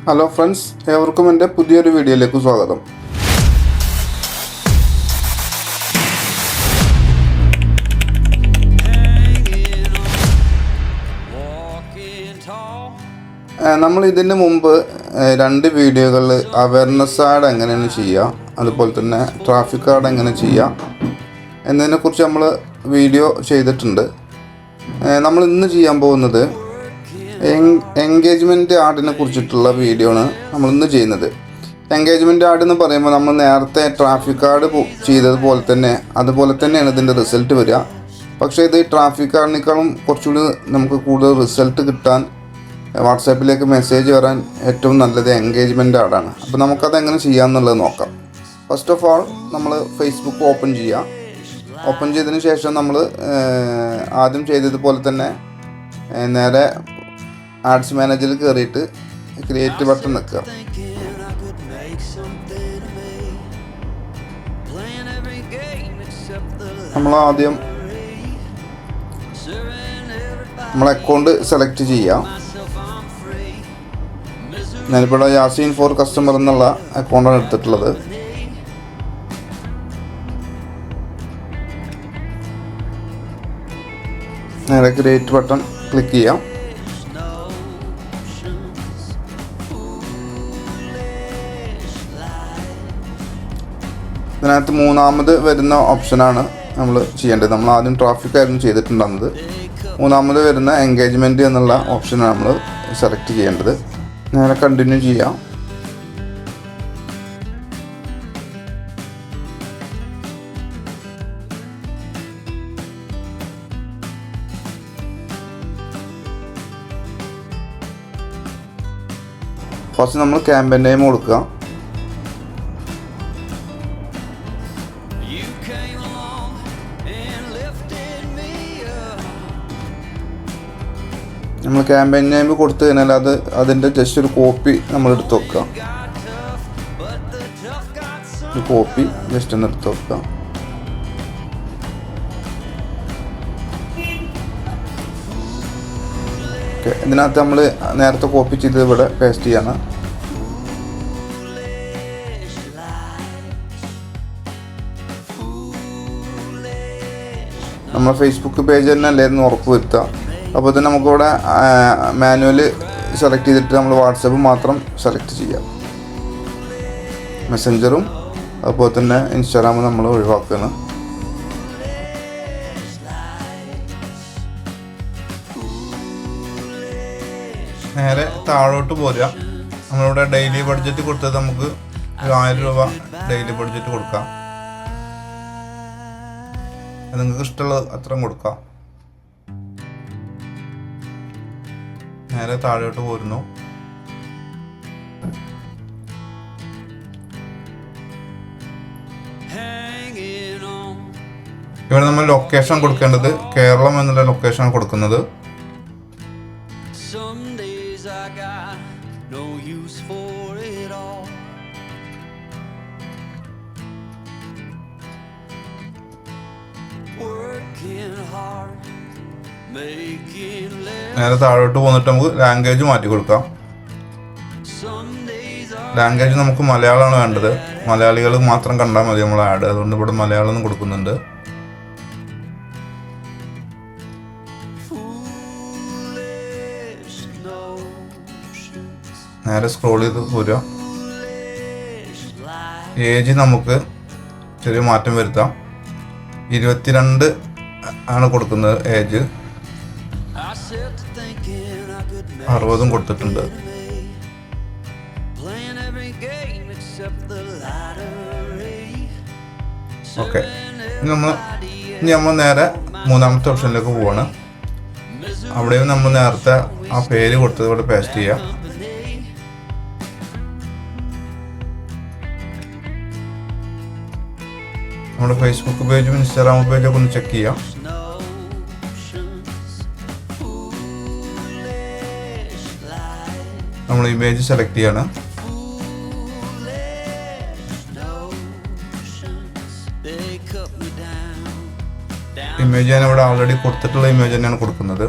Hello friends, ഏവർക്കും എൻ്റെ പുതിയൊരു വീഡിയോയിലേക്ക് സ്വാഗതം. നമ്മൾ ഇതിന് മുമ്പ് 2 വീഡിയോകളിൽ അവയർനെസ് ആഡ് എങ്ങനെയാണ് ചെയ്യുക, അതുപോലെ തന്നെ ട്രാഫിക് ആഡ് എങ്ങനെ ചെയ്യുക എന്നതിനെക്കുറിച്ച് നമ്മൾ വീഡിയോ ചെയ്തിട്ടുണ്ട്. നമ്മൾ ഇന്ന് ചെയ്യാൻ പോകുന്നത് എൻഗേജ്മെൻറ്റ് ആഡിനെ കുറിച്ചിട്ടുള്ള വീഡിയോ ആണ് നമ്മളിന്ന് ചെയ്യുന്നത്. എൻഗേജ്മെൻറ്റ് ആഡ് എന്ന് പറയുമ്പോൾ നമ്മൾ നേരത്തെ ട്രാഫിക് ആഡ് ചെയ്തതുപോലെ തന്നെയാണ് ഇതിൻ്റെ റിസൾട്ട് വരിക. പക്ഷേ ഇത് ട്രാഫിക് ആഡിനേക്കാളും കുറച്ചുകൂടി നമുക്ക് കൂടുതൽ റിസൾട്ട് കിട്ടാൻ, വാട്സാപ്പിലേക്ക് മെസ്സേജ് വരാൻ ഏറ്റവും നല്ലത് എൻഗേജ്മെൻറ്റ് ആഡാണ്. അപ്പോൾ നമുക്കത് എങ്ങനെ ചെയ്യാമെന്നുള്ളത് നോക്കാം. ഫസ്റ്റ് ഓഫ് ഓൾ നമ്മൾ ഫേസ്ബുക്ക് ഓപ്പൺ ചെയ്യുക. ഓപ്പൺ ചെയ്തതിന് ശേഷം നമ്മൾ ആദ്യം ചെയ്തതുപോലെ തന്നെ നേരെ ആഡ്സ് മാനേജറിൽ കയറിയിട്ട് ക്രിയേറ്റ് ബട്ടൺ നിൽക്കുക. നമ്മളാദ്യം നമ്മളെ അക്കൗണ്ട് സെലക്ട് ചെയ്യാം. ഞാനിവിടെ യാസീൻ ഫോർ കസ്റ്റമർ എന്നുള്ള അക്കൗണ്ടാണ് എടുത്തിട്ടുള്ളത്. നേരെ ക്രിയേറ്റ് ബട്ടൺ ക്ലിക്ക് ചെയ്യാം. ഇതിനകത്ത് മൂന്നാമത് വരുന്ന ഓപ്ഷനാണ് നമ്മൾ ചെയ്യേണ്ടത്. നമ്മൾ ആദ്യം ട്രാഫിക് ആയിരുന്നു ചെയ്തിട്ടുണ്ടാകുന്നത്. മൂന്നാമത് വരുന്ന എൻഗേജ്മെൻറ്റ് എന്നുള്ള ഓപ്ഷനാണ് നമ്മൾ സെലക്ട് ചെയ്യേണ്ടത്. നേരെ കണ്ടിന്യൂ ചെയ്യാം. ഫസ്റ്റ് നമ്മൾ ക്യാമ്പയിൻ നെയിം കൊടുക്കുക. നമ്മൾ ക്യാമ്പയിൻ നെയിം കൊടുത്തു കഴിഞ്ഞാൽ അതിൻ്റെ ജസ്റ്റ് ഒരു കോപ്പി നമ്മൾ എടുത്ത് വെക്കുക. ഒരു കോപ്പി ജസ്റ്റ് ഒന്ന് എടുത്ത് വെക്കുക. ഓക്കെ, ഇതിനകത്ത് നമ്മൾ നേരത്തെ കോപ്പി ചെയ്ത് ഇവിടെ പേസ്റ്റ് ചെയ്യണം. നമ്മൾ ഫേസ്ബുക്ക് പേജ് തന്നെ അല്ലായിരുന്നു ഉറപ്പ് വരുത്തുക. അപ്പോൾ തന്നെ നമുക്കിവിടെ മാനുവൽ സെലക്ട് ചെയ്തിട്ട് നമ്മൾ വാട്സപ്പ് മാത്രം സെലക്ട് ചെയ്യാം. മെസ്സഞ്ചറും അതുപോലെ തന്നെ ഇൻസ്റ്റാഗ്രാമും നമ്മൾ ഒഴിവാക്കുകയാണ്. നേരെ താഴോട്ട് പോരുക. നമ്മളിവിടെ ഡെയിലി ബഡ്ജറ്റ് കൊടുത്തത് നമുക്ക് 1000 രൂപ ഡെയിലി ബഡ്ജറ്റ് കൊടുക്കാം. നിങ്ങൾക്ക് ഇഷ്ടമുള്ള അത്രയും കൊടുക്കാം. നേരെ താഴോട്ട് പോരുന്നു. ഇവിടെ നമ്മൾ ലൊക്കേഷൻ കൊടുക്കേണ്ടത് കേരളം എന്നുള്ള ലൊക്കേഷനാണ് കൊടുക്കുന്നത്. നേരെ താഴോട്ട് പോന്നിട്ട് നമുക്ക് ലാംഗ്വേജ് മാറ്റി കൊടുക്കാം. ലാംഗ്വേജ് നമുക്ക് മലയാളമാണ് വേണ്ടത്. മലയാളികൾ മാത്രം കണ്ടാൽ മതി നമ്മൾ ആഡ്. അതുകൊണ്ട് ഇവിടെ മലയാളം കൊടുക്കുന്നുണ്ട്. നേരെ സ്ക്രോൾ ചെയ്ത് പോരുക. ഏജ് നമുക്ക് ചെറിയ മാറ്റം വരുത്താം. 22 ആണ് കൊടുക്കുന്നത് ഏജ്. 60 കൊടുത്തിട്ടുണ്ട്. ഓക്കെ, ഇനി നമ്മൾ നേരെ മൂന്നാമത്തെ ഓപ്ഷനിലേക്ക് പോവാണ്. അവിടെയും നമ്മൾ നേരത്തെ ആ പേര് കൊടുത്തത് ഇവിടെ പേസ്റ്റ് ചെയ്യാം. നമ്മുടെ ഫേസ്ബുക്ക് പേജും ഇൻസ്റ്റാഗ്രാം പേജൊക്കെ ഒന്ന് ചെക്ക് ചെയ്യാം. നമ്മൾ ഇമേജ് സെലക്ട് ചെയ്യണം. ഇമേജ് ഞാൻ ഇവിടെ ഓൾറെഡി കൊടുത്തിട്ടുള്ള ഇമേജ് തന്നെയാണ് കൊടുക്കുന്നത്.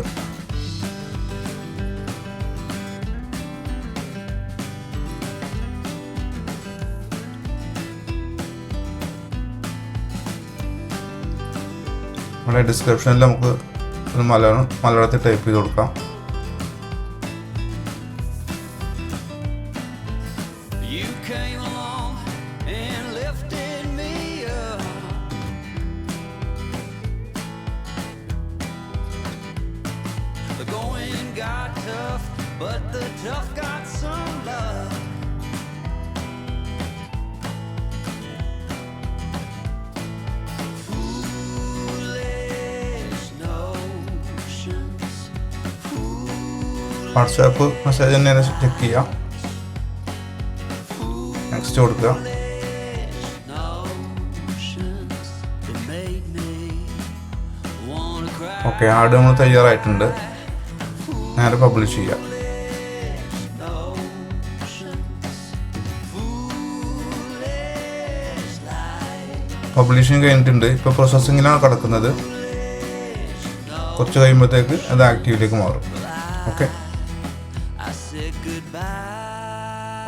നമ്മുടെ ഡിസ്ക്രിപ്ഷനിൽ നമുക്ക് ഒരു മലയാളത്തിൽ ടൈപ്പ് ചെയ്ത് കൊടുക്കാം. But the tough got some love. Foolish notions. WhatsApp message തന്നെ ചെക്ക് ചെയ്യുക. നെക്സ്റ്റ് കൊടുക്കുക. ഓക്കെ, ആഡ് നമ്മൾ തയ്യാറായിട്ടുണ്ട്. നേരെ പബ്ലിഷ് ചെയ്യാം. പബ്ലിഷിങ് കഴിഞ്ഞിട്ടുണ്ട്. ഇപ്പോൾ പ്രോസസ്സിങ്ങിലാണ് കിടക്കുന്നത്. കുറച്ച് കഴിയുമ്പോഴത്തേക്ക് അത് ആക്റ്റീവിലേക്ക് മാറും.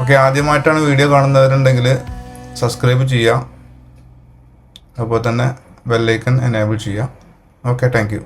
ഓക്കെ, ആദ്യമായിട്ടാണ് വീഡിയോ കാണുന്നവരുണ്ടെങ്കിൽ സബ്സ്ക്രൈബ് ചെയ്യുക. അതുപോലെ തന്നെ ബെല്ലൈക്കൺ എനേബിൾ ചെയ്യുക. Okay, thank you.